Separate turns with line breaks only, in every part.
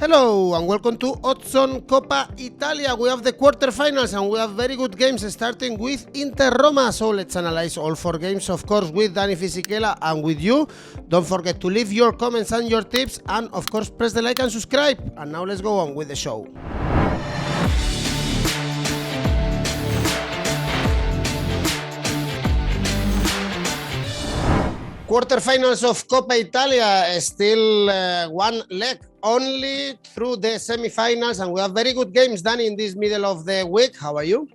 Hello and welcome to Odds on Coppa Italia. We have the quarterfinals and we have very good games starting with Inter Roma. So let's analyze all four games, of course, with Daniele Fisichella and with you. Don't forget to leave your comments and your tips and, of course, press the like and subscribe. And now let's go on with the show. Quarterfinals of Coppa Italia, still one leg only through the semi-finals, and we have very good games done in this middle of the week. How are you?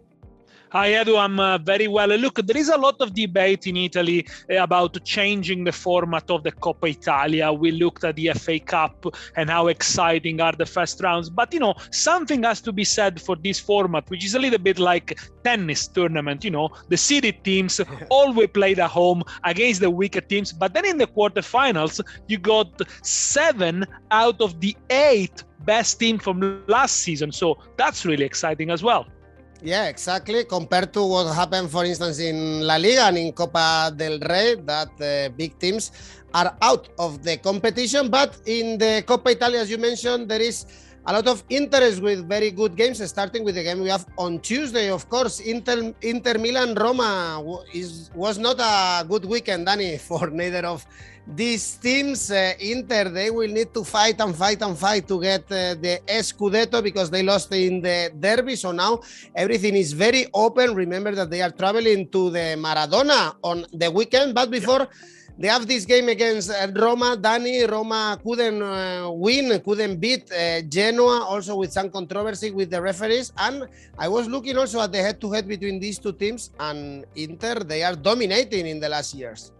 Hi, Edu. I'm very well. Look, there is a lot of debate in Italy about changing the format of the Coppa Italia. We looked at the FA Cup and how exciting are the first rounds. But, something has to be said for this format, which is a little bit like tennis tournament. The seeded teams always played at home against the weaker teams. But then in the quarterfinals, you got 7 out of the 8 best teams from last season. So that's really exciting as well.
Yeah, exactly. Compared to what happened, for instance, in La Liga and in Copa del Rey, that big teams are out of the competition. But in the Coppa Italia, as you mentioned, there is a lot of interest with very good games, starting with the game we have on Tuesday. Of course, Inter Milan Roma was not a good weekend, Danny, for neither of these teams. Inter, they will need to fight and fight and fight to get the 𝐜𝐴Z𝐧𝐬𝐿 because they lost in the derby. So now everything is very open. Remember that they are traveling to the Maradona on the weekend, but before they have this game against Roma. Danny, Roma couldn't beat Genoa, also with some controversy with the referees. And I was looking also at the head-to-head between these two teams, and Inter, they are dominating in the last years.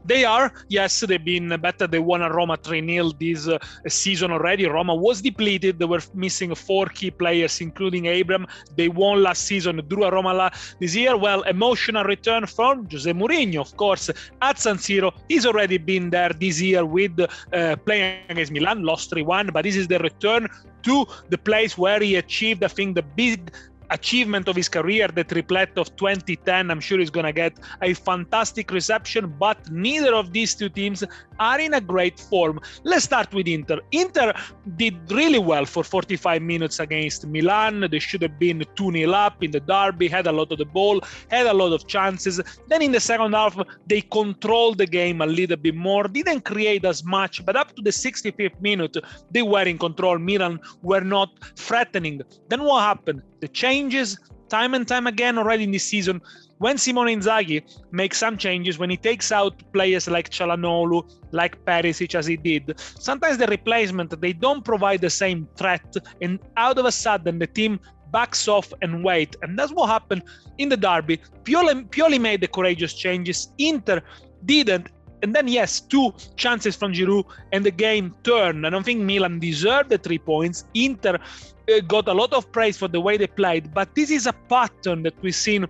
They are, yes, they've been better. They won at Roma 3-0 this season already. Roma was depleted. They were missing 4 key players, including Abraham. They won last season, drew at Roma this year. Well, emotional return from 𝐜𝐵 Mourinho, of course, at San Siro. He's already been there this year with playing against Milan, lost 3-1, but this is the return to the place where he achieved, I think, the big achievement of his career, the triplet of 2010. I'm sure he's going to get a fantastic reception, but neither of these two teams are in a great form. Let's start with Inter. Inter did really well for 45 minutes against Milan. They should have been 2-0 up in the derby, had a lot of the ball, had a lot of chances. Then in the second half, they controlled the game a little bit more, didn't create as much, but up to the 65th minute, they were in control. Milan were not threatening. Then what happened? The changes, time and time again already in this season, when Simone Inzaghi makes some changes, when he takes out players like Çalhanoğlu, like Perisic as he did, sometimes the replacement, they don't provide the same threat, and out of a sudden the team backs off and wait. And that's what happened in the derby. Pioli made the courageous changes, Inter didn't. And then, yes, 2 chances from Giroud and the game turned. I don't think Milan deserved the 3 points. Inter got a lot of praise for the way they played, but this is a pattern that we've seen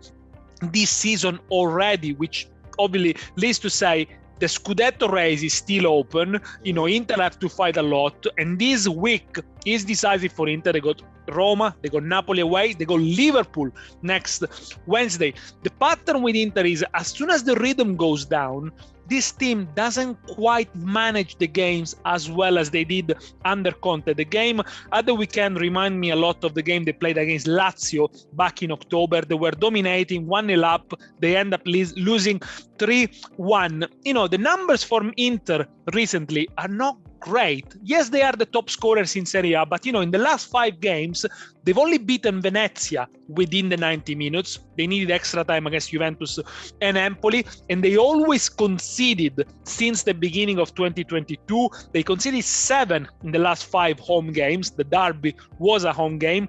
this season already, which obviously leads to say the Scudetto race is still open. Inter have to fight a lot, and this week is decisive for Inter. They got Roma, they got Napoli away, they got Liverpool next Wednesday. The pattern with Inter is as soon as the rhythm goes down, this team doesn't quite manage the games as well as they did under Conte. The game at the weekend reminded me a lot of the game they played against Lazio back in October. They were dominating 1-0 up. They end up losing 3-1. The numbers from Inter recently are not great. Yes, they are the top scorers in Serie A, but in the last 5 games, they've only beaten Venezia within the 90 minutes. They needed extra time against Juventus and Empoli, and they always conceded since the beginning of 2022. They conceded 7 in the last 5 home games. The derby was a home game.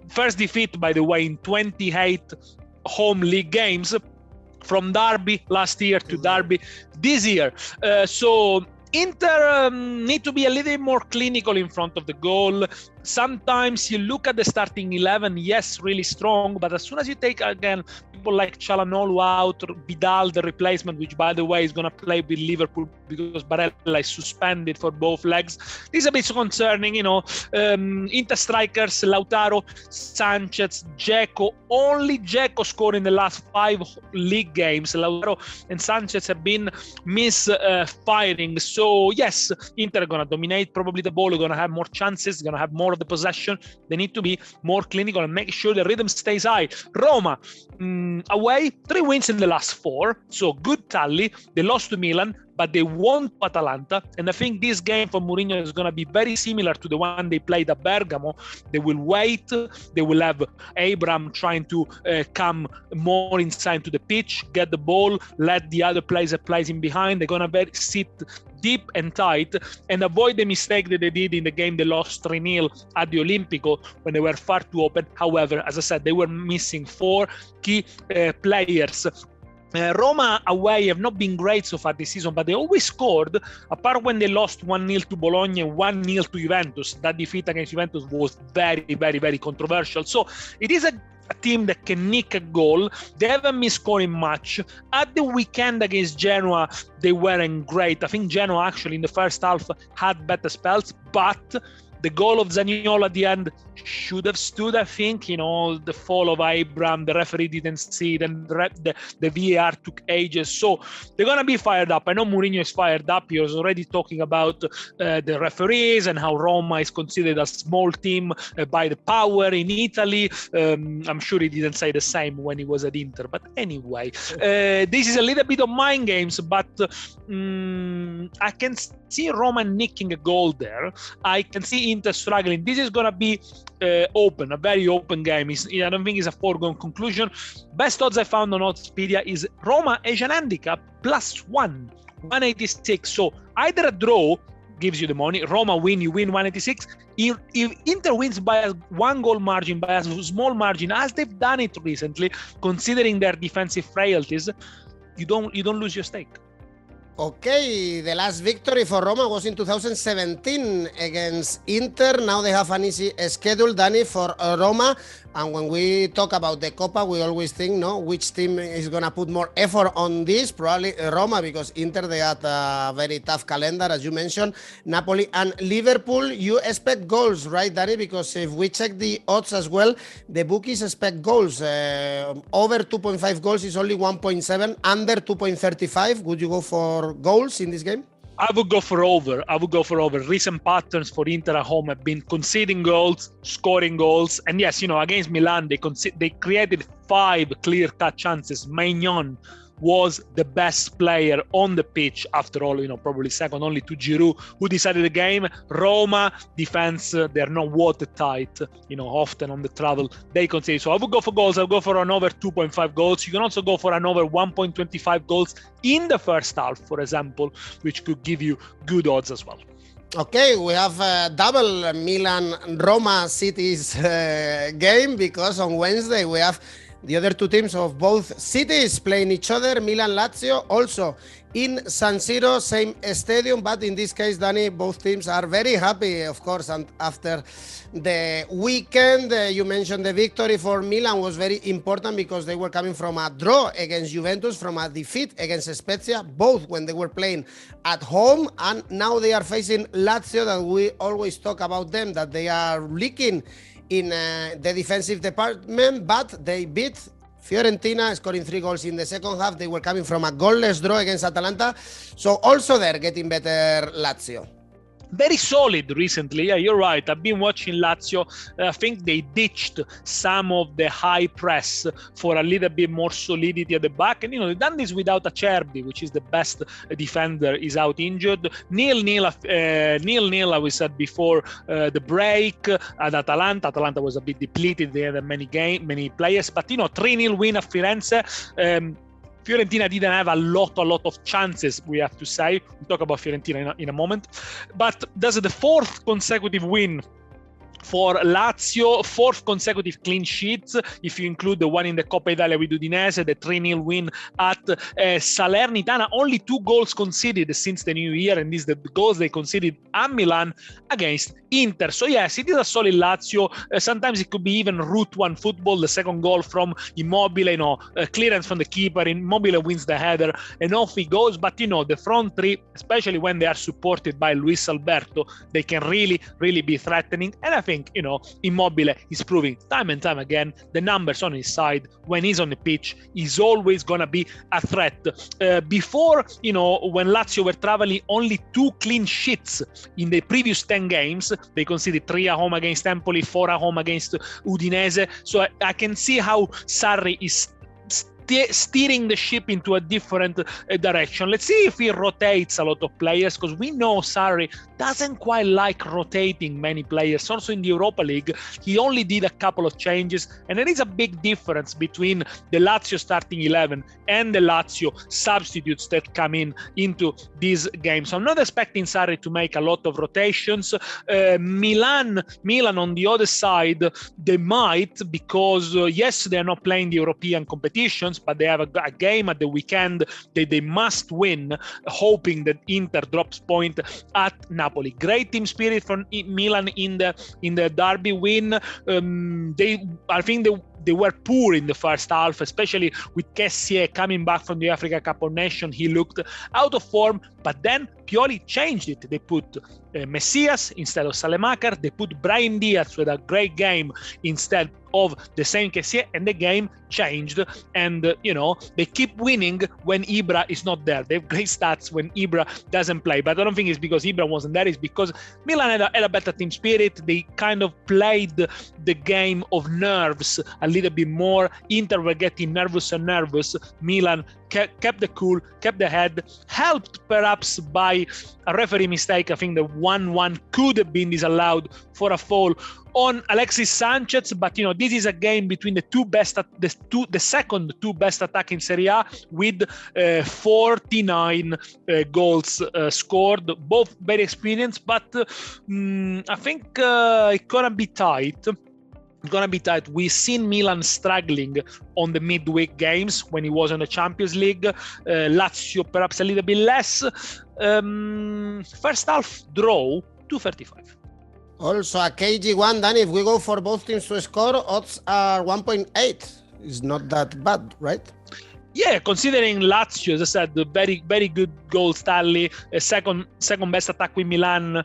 First defeat, by the way, in 28 home league games, from derby last year to derby this year. So Inter need to be a little more clinical in front of the goal. Sometimes you look at the starting 11, yes, really strong, but as soon as you take, again, people like Çalhanoğlu out, Vidal, the replacement, which, by the way, is going to play with Liverpool because Barella is suspended for both legs, this is a bit concerning, Inter strikers, Lautaro, Sanchez, 𝐜𝐭𝐿𝐴, only 𝐜𝐭𝐿𝐴 scored in the last 5 league games. Lautaro and Sanchez have been misfiring. So yes, Inter are going to dominate probably the ball, they're going to have more chances, going to have more of the possession. They need to be more clinical and make sure the rhythm stays high. Roma, away, 3 wins in the last 4, so good tally. They lost to Milan, but they won Atalanta, and I think this game for Mourinho is going to be very similar to the one they played at Bergamo. They will wait, they will have Abraham trying to come more inside to the pitch, get the ball, let the other players that plays in behind. They're going to sit deep and tight and avoid the mistake that they did in the game they lost 3-0 at the Olimpico when they were far too open. However, as I said, they were missing 4 key players. Roma away have not been great so far this season, but they always scored, apart when they lost 1-0 to Bologna and 1-0 to Juventus. That defeat against Juventus was very, very, very controversial. So it is a team that can nick a goal. They haven't been scoring much. At the weekend against Genoa, they weren't great. I think Genoa actually in the first half had better spells, but the goal of Zaniolo at the end should have stood, I think. The fall of Abraham, the referee didn't see it, and the VAR took ages. So they're going to be fired up. I know Mourinho is fired up. He was already talking about the referees and how Roma is considered a small team by the power in Italy. I'm sure he didn't say the same when he was at Inter. But anyway, this is a little bit of mind games, but I can see Roma nicking a goal there. I can see Inter struggling. This is going to be open, a very open game. I don't think it's a foregone conclusion. Best odds I found on Oddspedia is Roma Asian handicap +1, 186. So either a draw gives you the money, Roma win, you win 186. If Inter wins by a 1 goal margin, by a small margin, as they've done it recently, considering their defensive frailties, you don't lose your stake.
Okay, the last victory for Roma was in 2017 against Inter. Now they have an easy schedule, Danny, for Roma. And when we talk about the Coppa, we always think, which team is going to put more effort on this? Probably Roma, because Inter, they had a very tough calendar, as you mentioned. Napoli and Liverpool, you expect goals, right, Danny? Because if we check the odds as well, the bookies expect goals. Over 2.5 goals is only 1.7, under 2.35. Would you go for goals in this game?
I would go for over. Recent patterns for Inter at home have been conceding goals, scoring goals. And yes, against Milan, they created 5 clear-cut chances. Maignan was the best player on the pitch, after all, probably second only to Giroud, who decided the game. Roma defense, they're not watertight, often on the travel, they concede. So I would go for goals. I'll go for an over 2.5 goals. You can also go for an over 1.25 goals in the first half, for example, which could give you good odds as well.
Okay, we have a double Milan-Roma cities game, because on Wednesday we have the other 2 teams of both cities playing each other. Milan-Lazio also in San Siro, same stadium, but in this case, Danny, both teams are very happy, of course, and after the weekend. You mentioned the victory for Milan was very important because they were coming from a draw against Juventus, from a defeat against Spezia, both when they were playing at home, and now they are facing Lazio, that we always talk about them, that they are leaking in the defensive department, but they beat Fiorentina, scoring 3 goals in the second half. They were coming from a goalless draw against Atalanta, so also they're getting better, Lazio.
Very solid recently. Yeah, you're right. I've been watching Lazio. I think they ditched some of the high press for a little bit more solidity at the back. And, they've done this without 𝐵𝐻𝐵, which is the best defender, is out injured. 0-0, as we said before, the break at Atalanta. Atalanta was a bit depleted. They had many players. But, 3-0 win at Firenze. Fiorentina didn't have a lot of chances, we have to say. We'll talk about Fiorentina in a moment. But that's the 4th consecutive win for Lazio, 4th consecutive clean sheets, if you include the one in the Coppa Italia with Udinese, the 3-0 win at Salernitana. Only 2 goals conceded since the new year, and these are the goals they conceded at Milan against Inter. So yes, it is a solid Lazio. Sometimes it could be even Route 1 football. The second goal from Immobile, clearance from the keeper, Immobile wins the header, and off he goes. But the front 3, especially when they are supported by Luis Alberto, they can really be threatening. And I think think, Immobile is proving time and time again the numbers on his side. When he's on the pitch, he's always going to be a threat. Before, when Lazio were traveling only 2 clean sheets in the previous 10 games, they conceded 3 at home against Empoli, 4 at home against Udinese. So I can see how Sarri is steering the ship into a different direction. Let's see if he rotates a lot of players, because we know Sarri doesn't quite like rotating many players. Also in the Europa League, he only did a couple of changes, and there is a big difference between the Lazio starting 11 and the Lazio substitutes that come into this game. So I'm not expecting Sarri to make a lot of rotations. Milan on the other side, they might, because yes, they are not playing the European competitions, but they have a game at the weekend that they must win, hoping that Inter drops point at Napoli. Great team spirit from Milan in the derby win. I think they were poor in the first half, especially with 𝐿𝐸𝐽 coming back from the Africa Cup of Nations. He looked out of form, but then Pioli changed it. They put Messias instead of Salemaker. They put Brahim Diaz with a great game instead of the same 𝐿𝐸𝐽, and the game changed. And they keep winning when Ibra is not there. They have great stats when Ibra doesn't play, but I don't think it's because Ibra wasn't there. It's because Milan had a better team spirit. They kind of played the game of nerves a little bit more. Inter were getting nervous. Milan kept the cool, kept the head, helped perhaps by a referee mistake. I think the 1-1 could have been disallowed for a foul on Alexis Sanchez, but this is a game between the second two best attack in Serie A, with 49 goals scored, both very experienced, but I think it's gonna be tight. We've seen Milan struggling on the midweek games when he was in the Champions League. Lazio perhaps a little bit less. First half draw, 235.
Also a KG one, Danny, if we go for both teams to score, odds are 1.8. It's not that bad, right?
Yeah, considering Lazio, as I said, very, very good goals tally, second best attack with Milan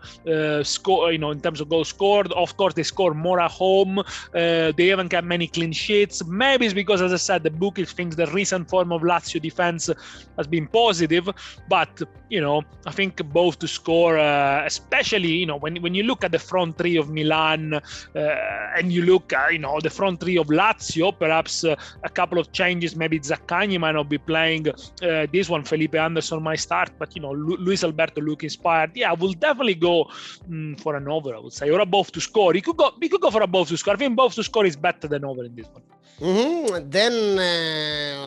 score, in terms of goals scored. Of course, they score more at home. They haven't got many clean sheets. Maybe it's because, as I said, the bookies thinks the recent form of Lazio defense has been positive. But I think both to score, especially when you look at the front three of Milan and you look at the front three of Lazio, perhaps a couple of changes. Maybe 𝐵𝐻𝐼 might not be playing this one. Felipe Anderson might start, but Luis Alberto look inspired. Yeah, I will definitely go for an over, I would say, or a both to score. We could go for a both to score. I think both to score is better than over in this one.
Then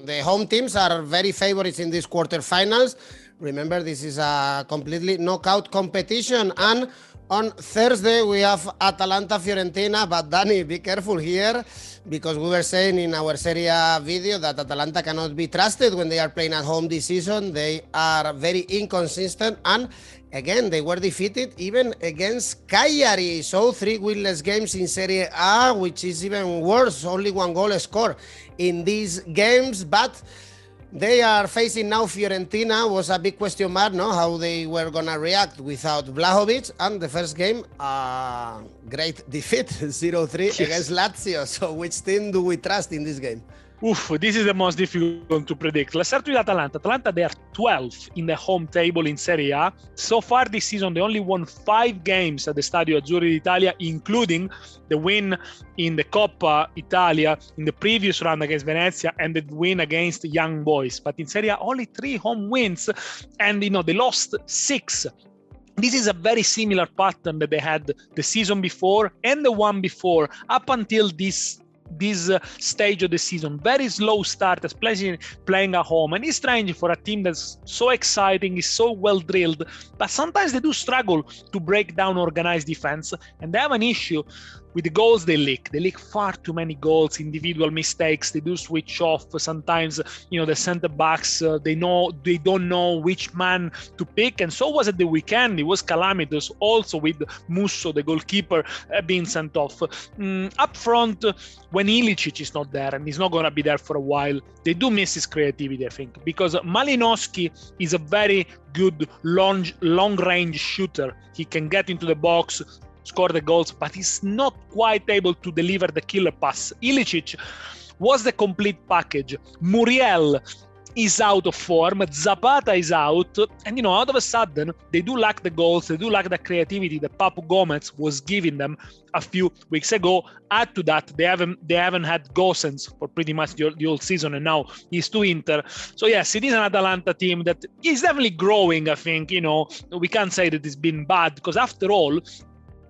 the home teams are very favorites in this quarterfinals. Remember, this is a completely knockout competition, and on Thursday we have Atalanta Fiorentina. But Danny, be careful here, because we were saying in our Serie A video that Atalanta cannot be trusted when they are playing at home this season. They are very inconsistent, and again, they were defeated even against Cagliari. So 3 winless games in Serie A, which is even worse. Only 1 goal scored in these games, but they are facing now Fiorentina. Was a big question mark, how they were going to react without Vlahovic. And the first game, great defeat, 0-3 against Lazio. So which team do we trust in this game?
This is the most difficult to predict. Let's start with Atalanta. Atalanta, they are 12th in the home table in Serie A. So far this season, they only won 5 games at the Stadio Azzurro d'Italia, including the win in the Coppa Italia in the previous round against Venezia and the win against Young Boys. But in Serie A, only 3 home wins, and they lost 6. This is a very similar pattern that they had the season before and the one before, up until this stage of the season. Very slow start, especially playing at home, and it's strange for a team that's so exciting, is so well drilled, but sometimes they do struggle to break down organized defense, and they have an issue with the goals they leak. They leak far too many goals, individual mistakes. They do switch off. Sometimes, the center backs, they don't know which man to pick. And so was at the weekend. It was calamitous also, with Musso, the goalkeeper, being sent off. Up front, when Ilicic is not there, and he's not going to be there for a while, they do miss his creativity, I think, because Malinowski is a very good long-range shooter. He can get into the box, score the goals, but he's not quite able to deliver the killer pass. Ilicic was the complete package. Muriel is out of form, Zapata is out, and out of a sudden they do lack the goals, they do lack the creativity that Papu Gomez was giving them a few weeks ago. Add to that, they haven't had Gosens for pretty much the whole season, and now he's to Inter. So yes, it is an Atalanta team that is definitely growing. I think we can't say that it's been bad, because after all,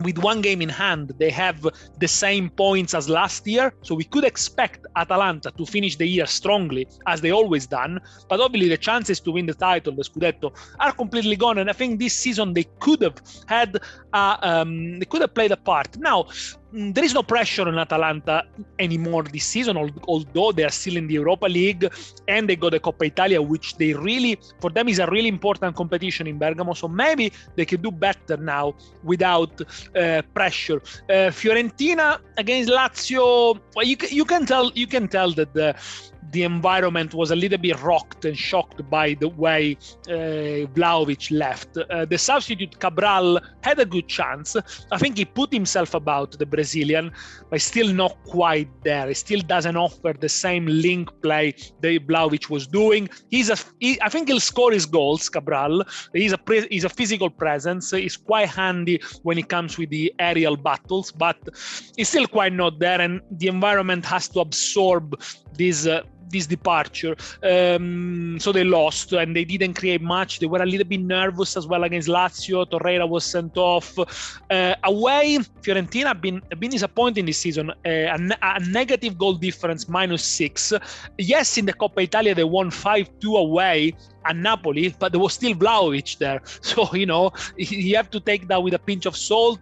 with one game in hand, they have the same points as last year. So we could expect Atalanta to finish the year strongly, as they always done. But obviously the chances to win the title, the Scudetto, are completely gone. And I think this season they could have played a part. Now, there is no pressure on Atalanta anymore this season, although they are still in the Europa League and they got the Coppa Italia, which for them is a really important competition in Bergamo. So maybe they can do better now without pressure. Fiorentina against Lazio, well, you can tell that the environment was a little bit rocked and shocked by the way Vlahovic left. The substitute Cabral had a good chance. I think he put himself about the Brazilian, but still not quite there. He still doesn't offer the same link play that Vlahovic was doing. I think he'll score his goals, Cabral. He's a physical presence. He's quite handy when it comes with the aerial battles, but he's still quite not there, and the environment has to absorb this departure. So they lost and they didn't create much. They were a little bit nervous as well against Lazio. Torreira was sent off. Away, Fiorentina have been disappointing this season. A negative goal difference, -6. Yes, in the Coppa Italia they won 5-2 away at Napoli, but there was still Vlahovic there. So, you have to take that with a pinch of salt.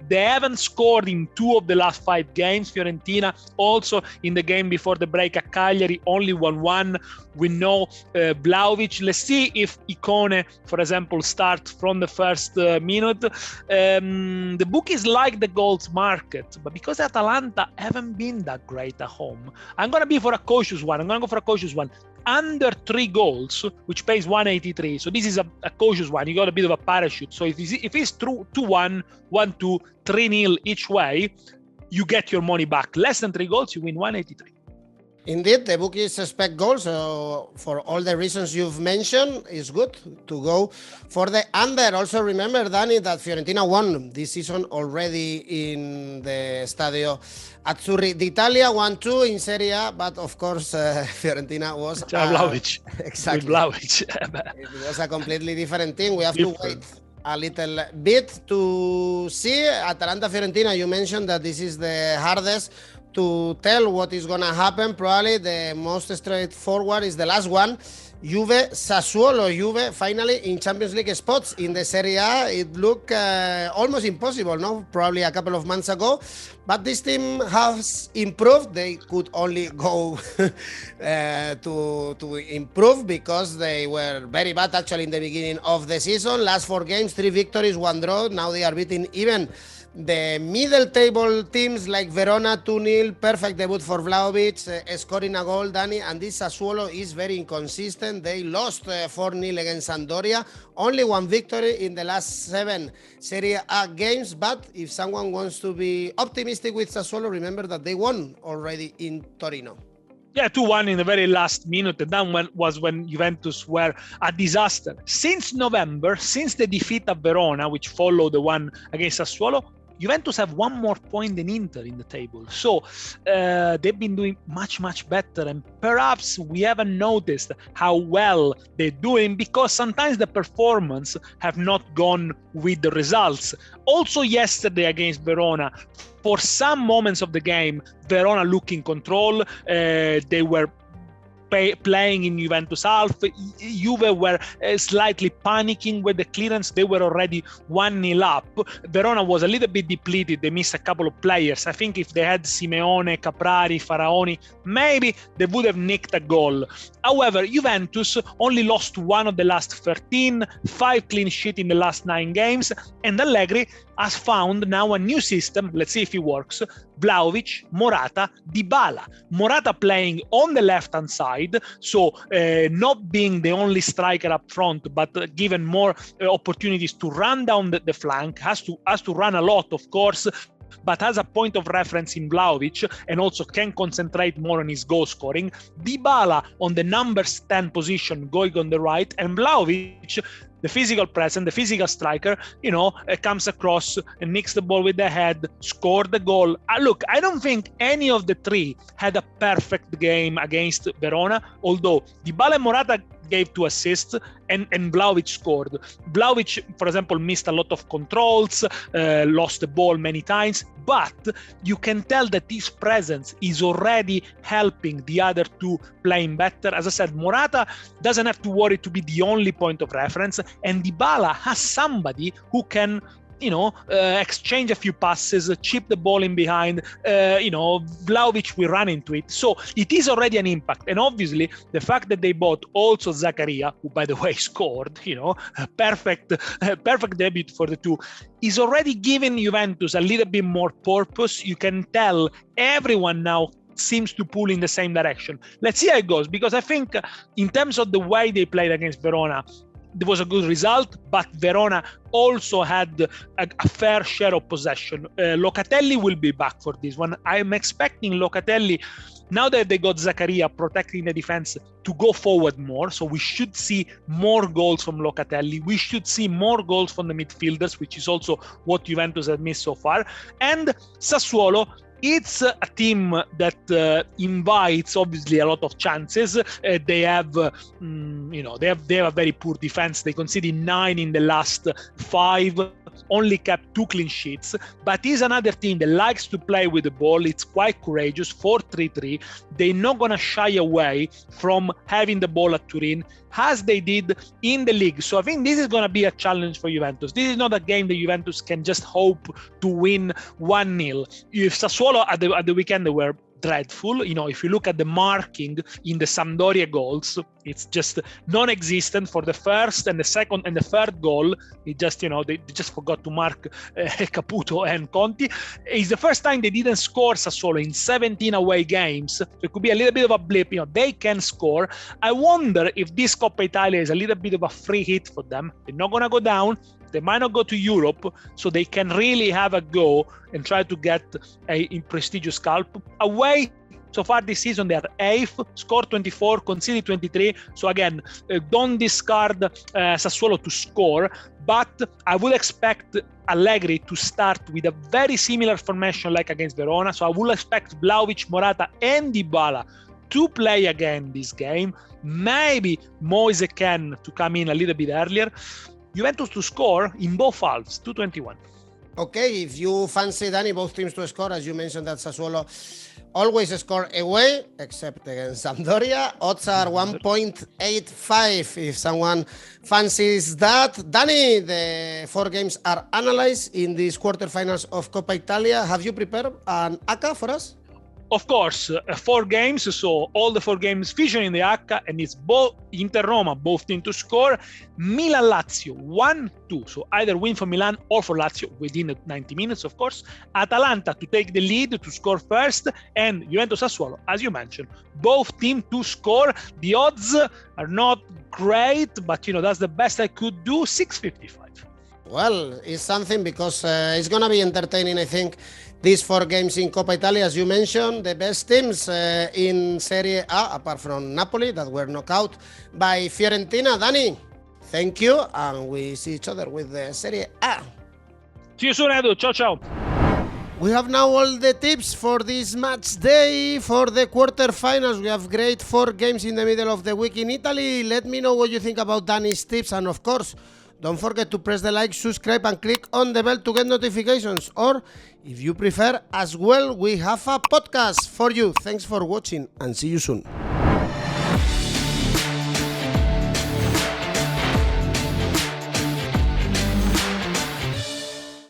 They haven't scored in 2 of the last 5 games. Fiorentina also in the game before the break at Cagliari, only 1-1. We know Vlahovic. Let's see if 𝐿𝐭𝐤𝐿, for example, starts from the first minute. The bookies like the goals market, but because Atalanta haven't been that great at home, I'm going to be for a cautious one. I'm going to go for a cautious one. Under 3 goals, which pays 183. So this is a cautious one. You got a bit of a parachute. So if it's 2-1, 1-2, 3-0 each way, you get your money back. Less than 3 goals, you win 183.
Indeed, the bookies expect goals. So for all the reasons you've mentioned, it's good to go for the under. Also remember, Danny, that Fiorentina won this season already in the Stadio Azzurri d'Italia, 1-2 in Serie A, but of course Fiorentina was
Vlahovic.
Exactly.
Vlahovic.
It was a completely different thing. We have to wait a little bit to see. Atalanta Fiorentina, you mentioned that this is the hardest to tell what is going to happen. Probably the most straightforward is the last one. Sassuolo. Juve finally in Champions League spots in the Serie A. It looked almost impossible, no? Probably a couple of months ago. But this team has improved. They could only go to improve because they were very bad actually in the beginning of the season. Last 4 games, 3 victories, 1 draw. Now they are beating even the middle table teams like Verona 2-0, perfect debut for Vlahovic, scoring a goal, Danny, and this Sassuolo is very inconsistent. They lost 4-0 against Sampdoria, only 1 victory in the last 7 Serie A games, but if someone wants to be optimistic with Sassuolo, remember that they won already in Torino.
Yeah, 2-1 in the very last minute, and that was when Juventus were a disaster. Since November, since the defeat of Verona, which followed the one against Sassuolo, Juventus have 1 more point than Inter in the table. So they've been doing much, much better. And perhaps we haven't noticed how well they're doing because sometimes the performance have not gone with the results. Also yesterday against Verona, for some moments of the game, Verona looked in control. They were playing in Juventus half. Juve were slightly panicking with the clearance. They were already 1-0 up. Verona was a little bit depleted. They missed a couple of players. I think if they had Simeone, Caprari, Faraoni, maybe they would have nicked a goal. However, Juventus only lost 1 of the last 13, 5 clean sheet in the last 9 games, and Allegri has found now a new system. Let's see if it works. Vlahovic, Morata, Dybala. Morata playing on the left-hand side, side. So not being the only striker up front, but given more opportunities to run down the flank, has to run a lot, of course, but has a point of reference in 𝐜𝐵𝐽𝐻 and also can concentrate more on his goal scoring. Dybala on the numbers 10 position going on the right, and 𝐜𝐵𝐽𝐻, the physical presence, the physical striker, comes across and nicks the ball with the head, scored the goal. Look, I don't think any of the three had a perfect game against Verona, although Dybala and Morata gave 2 assists and 𝐜𝐵𝐽𝐻 scored. 𝐜𝐵𝐽𝐻, for example, missed a lot of controls, lost the ball many times, but you can tell that his presence is already helping the other two playing better. As I said, Morata doesn't have to worry to be the only point of reference, and Dybala has somebody who can exchange a few passes, chip the ball in behind. 𝐜𝐵𝐽𝐻 will run into it. So it is already an impact. And obviously, the fact that they bought also 𝐵𝐴zakaria, who, by the way, scored, a perfect debut for the two, is already giving Juventus a little bit more purpose. You can tell everyone now seems to pull in the same direction. Let's see how it goes, because I think in terms of the way they played against Verona, there was a good result, but Verona also had a fair share of possession. Locatelli will be back for this one. I'm expecting Locatelli, now that they got 𝐵𝐴zakaria protecting the defense, to go forward more. So we should see more goals from Locatelli. We should see more goals from the midfielders, which is also what Juventus has missed so far. And Sassuolo, it's a team that invites obviously a lot of chances. They have, they have a very poor defense. They conceded 9 in the last 5, only kept 2 clean sheets. But is another team that likes to play with the ball. It's quite courageous. 4-3-3. They're not gonna shy away from having the ball at Turin, as they did in the league. So I think this is going to be a challenge for Juventus. This is not a game that Juventus can just hope to win 1-0. If Sassuolo at the weekend, they were dreadful. If you look at the marking in the Sampdoria goals, it's just non-existent for the first and the second and the third goal. It just, they just forgot to mark Caputo and Conti. It's the first time they didn't score Sassuolo in 17 away games. So it could be a little bit of a blip. They can score. I wonder if this Coppa Italia is a little bit of a free hit for them. They're not going to go down. They might not go to Europe, so they can really have a go and try to get a prestigious scalp. Away, so far this season, they are 8th, scored 24, conceded 23. So again, don't discard Sassuolo to score, but I would expect Allegri to start with a very similar formation like against Verona. So I would expect 𝐵𝐽𝐻, Morata, and Dybala to play again this game. Maybe 𝐜𝐻𝐻 to come in a little bit earlier. Juventus to score in both halves, 2:21.
Okay, if you fancy, Danny, both teams to score, as you mentioned that Sassuolo always score away, except against Sampdoria. Odds are 1.85 if someone fancies that. Danny, the 4 games are analyzed in these quarterfinals of Coppa Italia. Have you prepared an ACCA for us?
Of course, 4 games, so all the 4 games featuring in the ACCA, and it's both Inter-Roma, both teams to score. Milan-Lazio, 1-2, so either win for Milan or for Lazio within the 90 minutes, of course. Atalanta to take the lead, to score first, and Juventus-Sassuolo, as you mentioned, both teams to score. The odds are not great, but that's the best I could do, 6.55.
Well, it's something because it's going to be entertaining, I think, these 4 games in Coppa Italia. As you mentioned, the best teams in Serie A, apart from Napoli, that were knocked out by Fiorentina. Danny, thank you, and we see each other with the Serie A.
See you soon, Edu. Ciao, ciao.
We have now all the tips for this match day for the quarterfinals. We have great 4 games in the middle of the week in Italy. Let me know what you think about Danny's tips, and of course, don't forget to press the like, subscribe, and click on the bell to get notifications. Or, if you prefer, as well, we have a podcast for you. Thanks for watching, and see you soon.